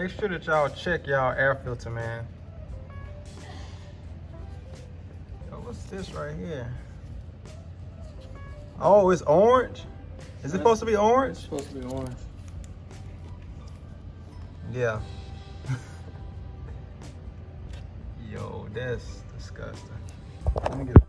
Make sure that y'all check y'all air filter, man. Yo, what's this right here? Oh, it's orange? Is it supposed to be orange? It's supposed to be orange. Yeah. Yo, that's disgusting. Let me get it.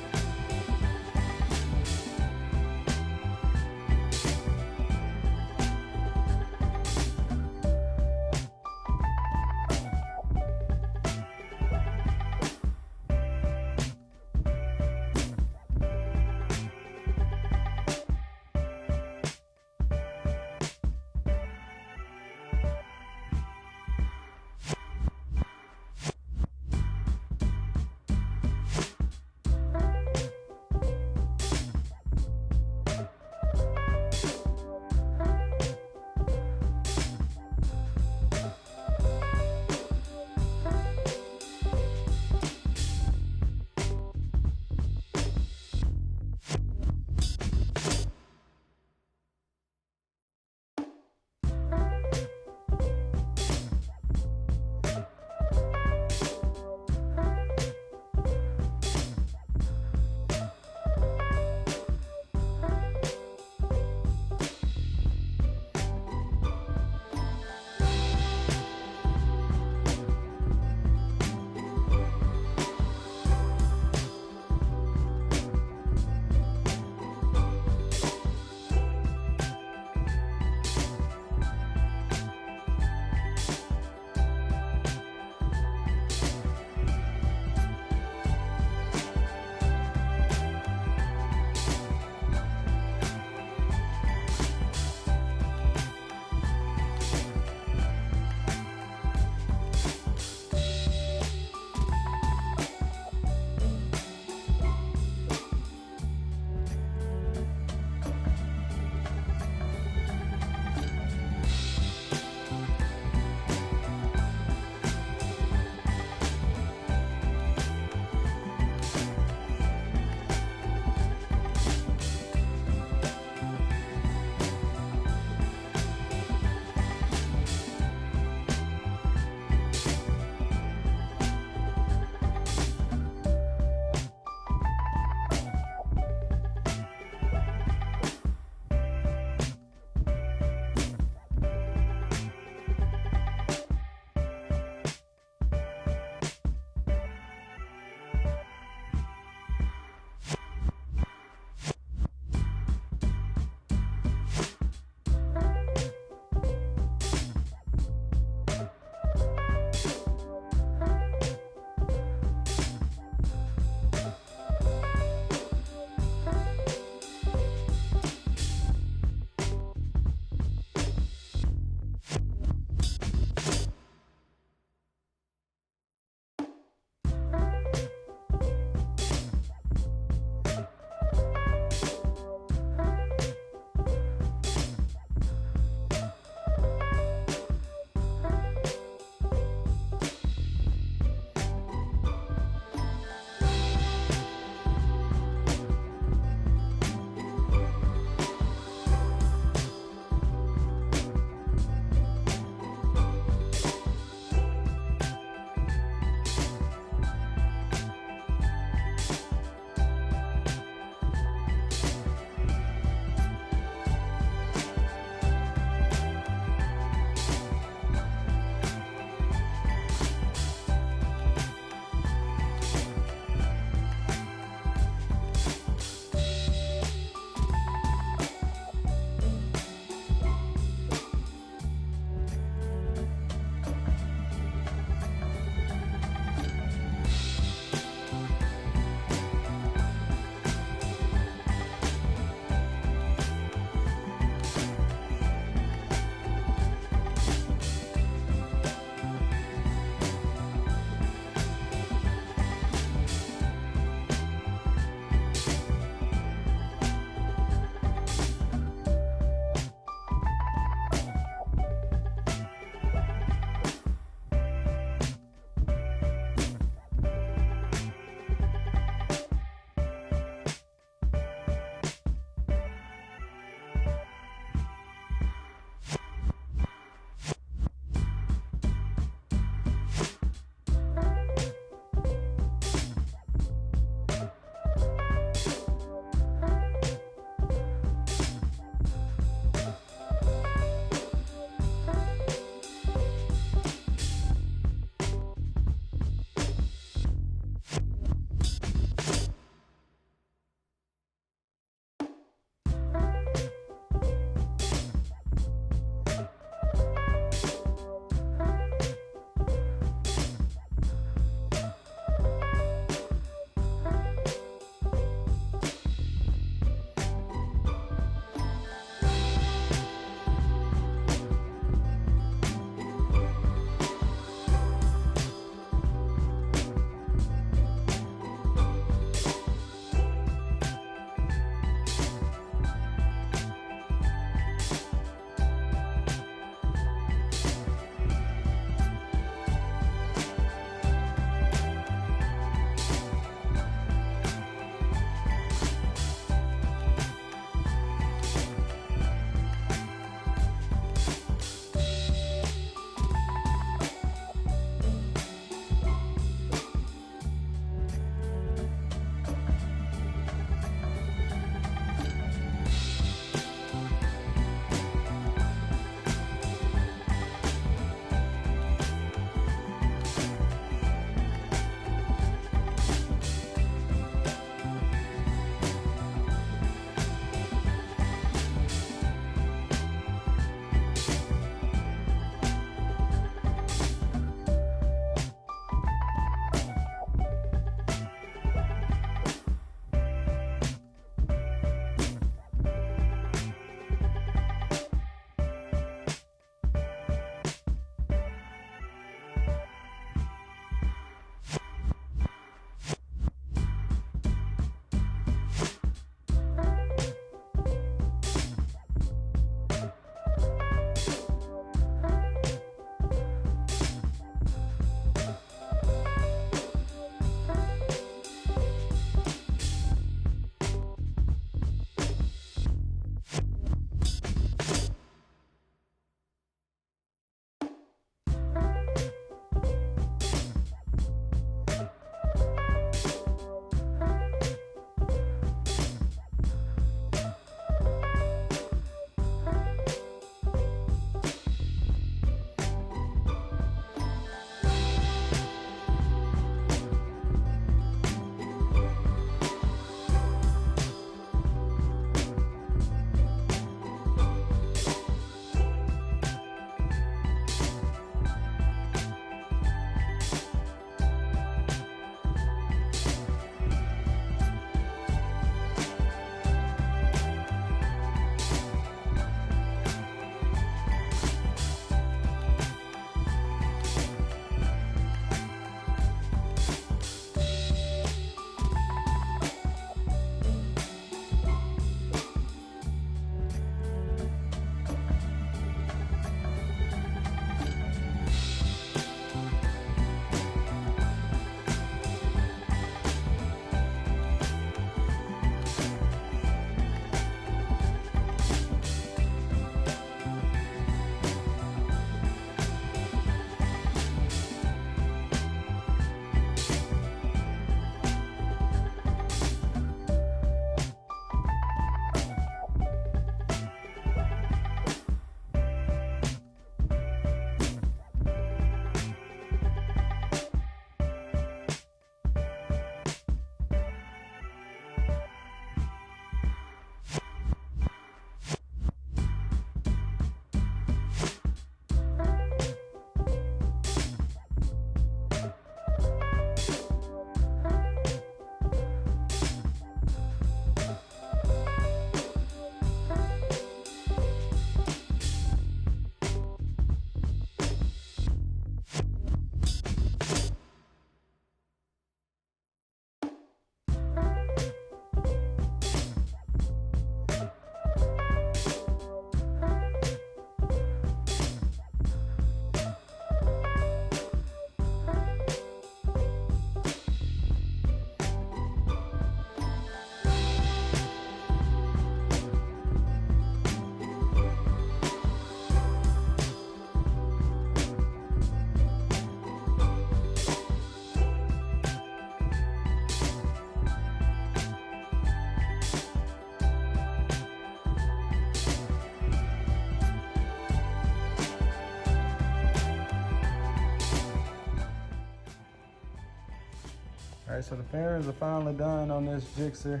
All right, so the fairings are finally done on this Gixxer.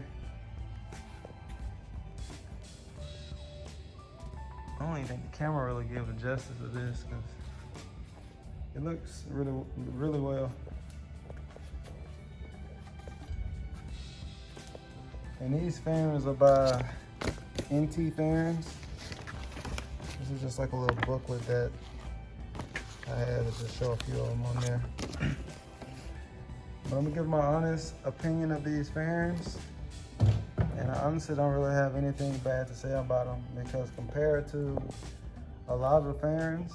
I don't even think the camera really gives the justice of this because it looks really well. And these fairings are by NT Fairings. This is just like a little booklet that I had to just show a few of them on there. But I'm gonna give my honest opinion of these fairings. And I honestly don't really have anything bad to say about them because compared to a lot of the fairings,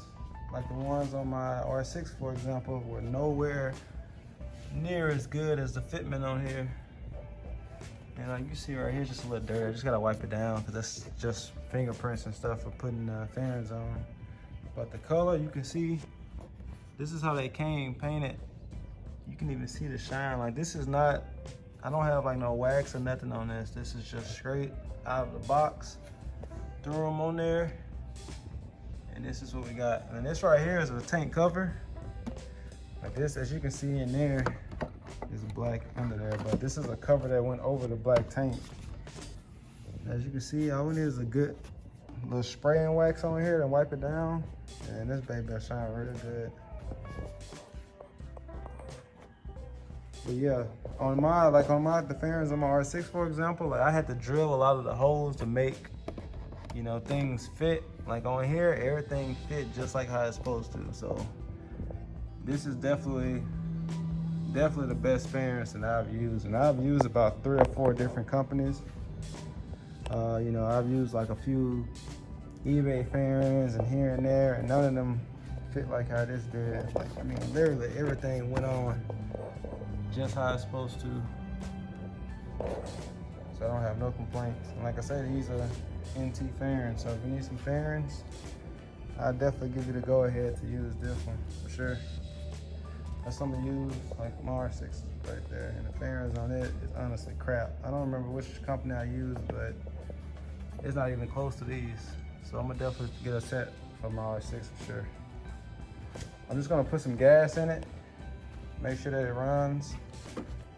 like the ones on my R6, for example, were nowhere near as good as the fitment on here. And like you see right here, just a little dirt. I just gotta wipe it down because that's just fingerprints and stuff for putting fairings on. But the color, you can see, this is how they came painted. You can even see the shine. Like this is not, I don't have like no wax or nothing on this. This is just straight out of the box. Threw them on there. And this is what we got. And this right here is a tank cover. Like this, as you can see in there, is black under there. But this is a cover that went over the black tank. As you can see, all we need is a good little spraying wax on here and wipe it down. And this baby will shine really good. But yeah, the fairings on my R6, for example, like I had to drill a lot of the holes to make, you know, things fit. Like on here, everything fit just like how it's supposed to. So this is definitely the best fairings that I've used. And I've used about 3 or 4 different companies. You know, I've used like a few eBay fairings and here and there, and none of them fit like how this did. Like, I mean, literally everything went on just how it's supposed to. So I don't have no complaints. And like I said, these are NT fairings. So if you need some fairings, I'll definitely give you the go ahead to use this one for sure. That's something to use, like my R6 is right there. And the fairings on it is honestly crap. I don't remember which company I used, but it's not even close to these. So I'm gonna definitely get a set for my R6 for sure. I'm just gonna put some gas in it, make sure that it runs,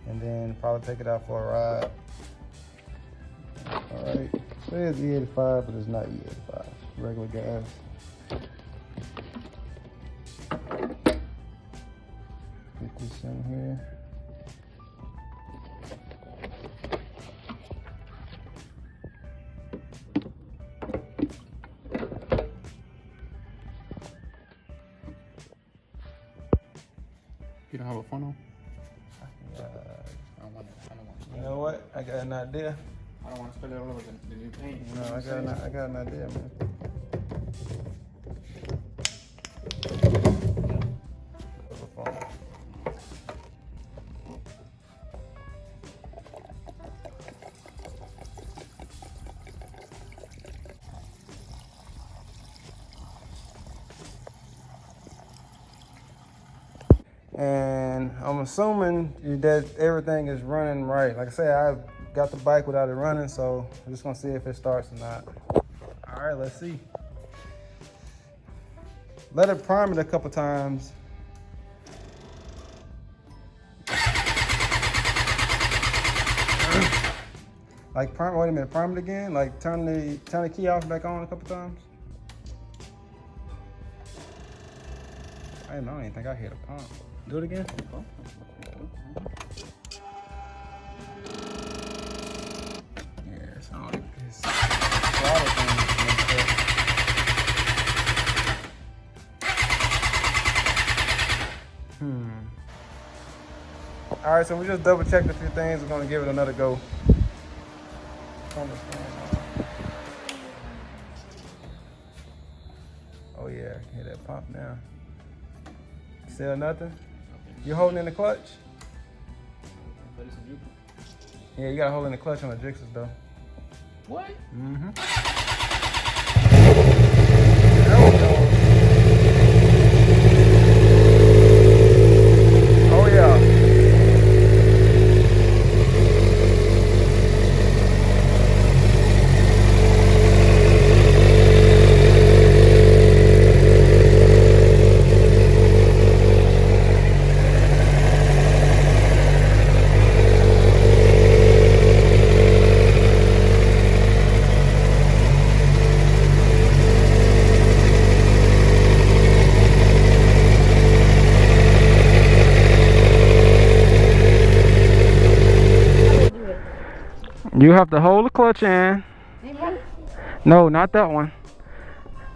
and then probably take it out for a ride. All right, so it's E85, but it's not E85, regular gas. Get this in here. You don't have a funnel? You know what? I got an idea. I don't want to spill it all over the new paint. No, I got an idea, man. And I'm assuming that everything is running right. Like I said, I got the bike without it running, so I'm just gonna see if it starts or not. All right, let's see. Let it prime it a couple times. Like prime, wait a minute, prime it again? Like turn the key off back on a couple times? I don't even think I hit a pump. Do it again. Yeah, it's not like this. All right, so we just double checked a few things. We're gonna give it another go. Oh yeah, I can hear that pump now. Still nothing? You holding in the clutch? Yeah, you gotta hold in the clutch on the Gixxers though. What? Mm-hmm. Oh yeah. You have to hold the clutch in. No, not that one.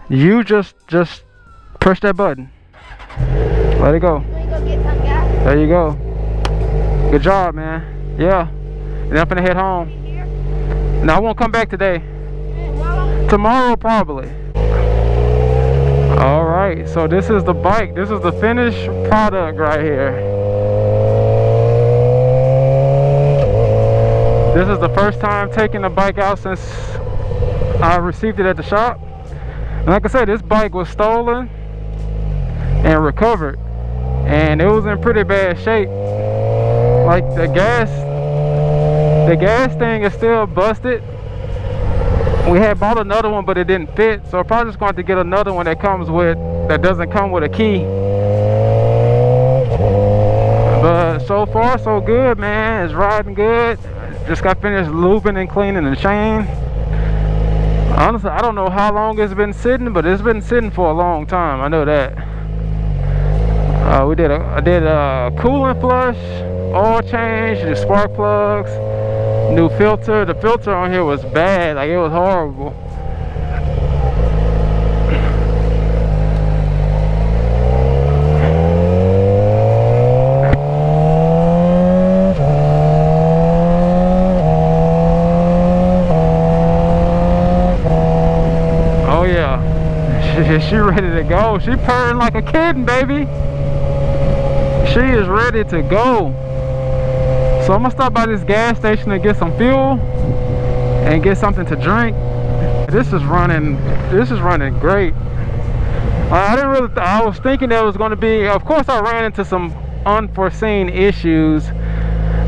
You just push that button. Let it go. There you go. Good job, man. Yeah. And I'm finna head home. No, I won't come back today. Tomorrow, probably. All right. So this is the bike. This is the finished product right here. This is the first time taking the bike out since I received it at the shop. And like I said, this bike was stolen and recovered, and it was in pretty bad shape. Like the gas thing is still busted. We had bought another one, but it didn't fit, so I'm probably just going to get another one that doesn't come with a key. But so far so good, man. It's riding good. Just got finished lubing and cleaning the chain. Honestly, I don't know how long it's been sitting, but it's been sitting for a long time. I know that. I did a coolant flush, oil change, the spark plugs, new filter. The filter on here was bad, like it was horrible. She ready to go. She purring like a kitten, baby. She is ready to go. So I'm gonna stop by this gas station and get some fuel and get something to drink. This is running great. I was thinking there was gonna be, of course I ran into some unforeseen issues,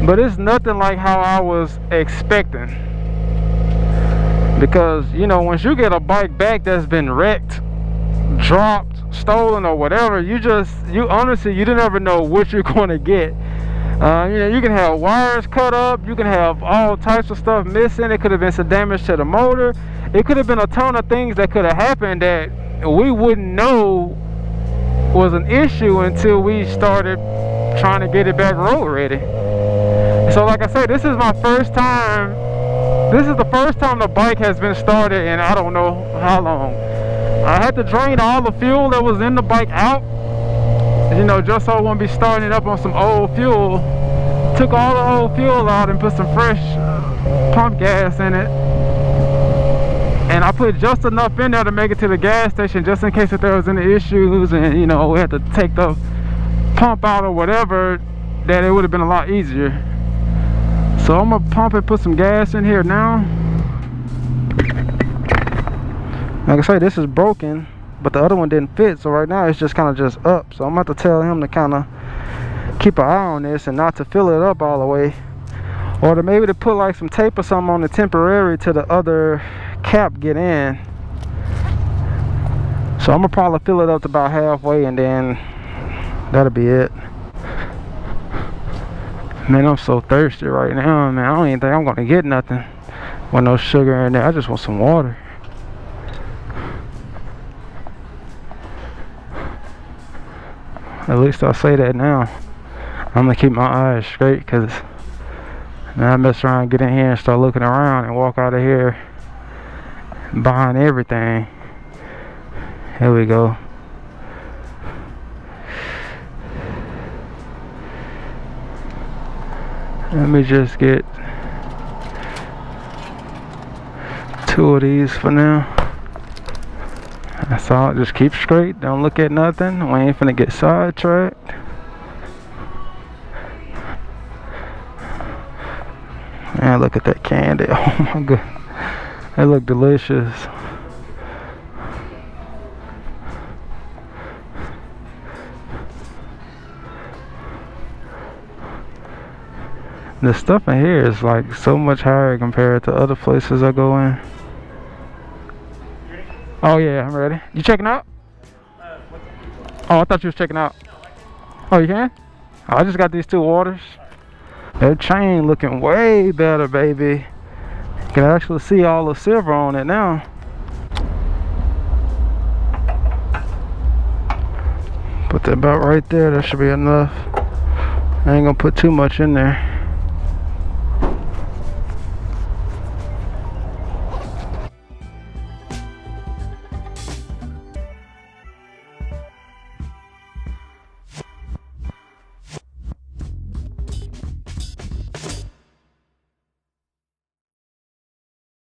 but it's nothing like how I was expecting. Because, you know, once you get a bike back that's been wrecked, dropped, stolen, or whatever, you honestly, you don't ever know what you're going to get. You know, you can have wires cut up, you can have all types of stuff missing. It could have been some damage to the motor. It could have been a ton of things that could have happened that we wouldn't know was an issue until we started trying to get it back road ready. So like I said, this is my first time. This is the first time the bike has been started in I don't know how long. I had to drain all the fuel that was in the bike out, you know, just so I wouldn't be starting it up on some old fuel. Took all the old fuel out and put some fresh pump gas in it. And I put just enough in there to make it to the gas station, just in case if there was any issues and, you know, we had to take the pump out or whatever, that it would have been a lot easier. So I'm gonna pump and put some gas in here now. Like I say, this is broken, but the other one didn't fit, so right now it's just kind of just up. So I'm about to tell him to kind of keep an eye on this and not to fill it up all the way, or to maybe to put like some tape or something on it temporary till the other cap get in. So I'm gonna probably fill it up to about halfway, and then that'll be it. Man, I'm so thirsty right now, man. I don't even think I'm gonna get nothing with no sugar in there. I just want some water. At least I'll say that now. I'm gonna keep my eyes straight, because man, I mess around, get in here and start looking around and walk out of here buying everything. Here we go. Let me just get 2 of these for now. That's all. Just keep straight. Don't look at nothing. We ain't finna get sidetracked. Man, look at that candy. Oh my god. They look delicious. The stuff in here is like so much higher compared to other places I go in. Oh yeah, I'm ready. You checking out? Oh, I thought you was checking out. Oh, you can? Oh, I just got these 2 waters. That chain looking way better, baby. You can actually see all the silver on it now. Put that about right there. That should be enough. I ain't gonna put too much in there.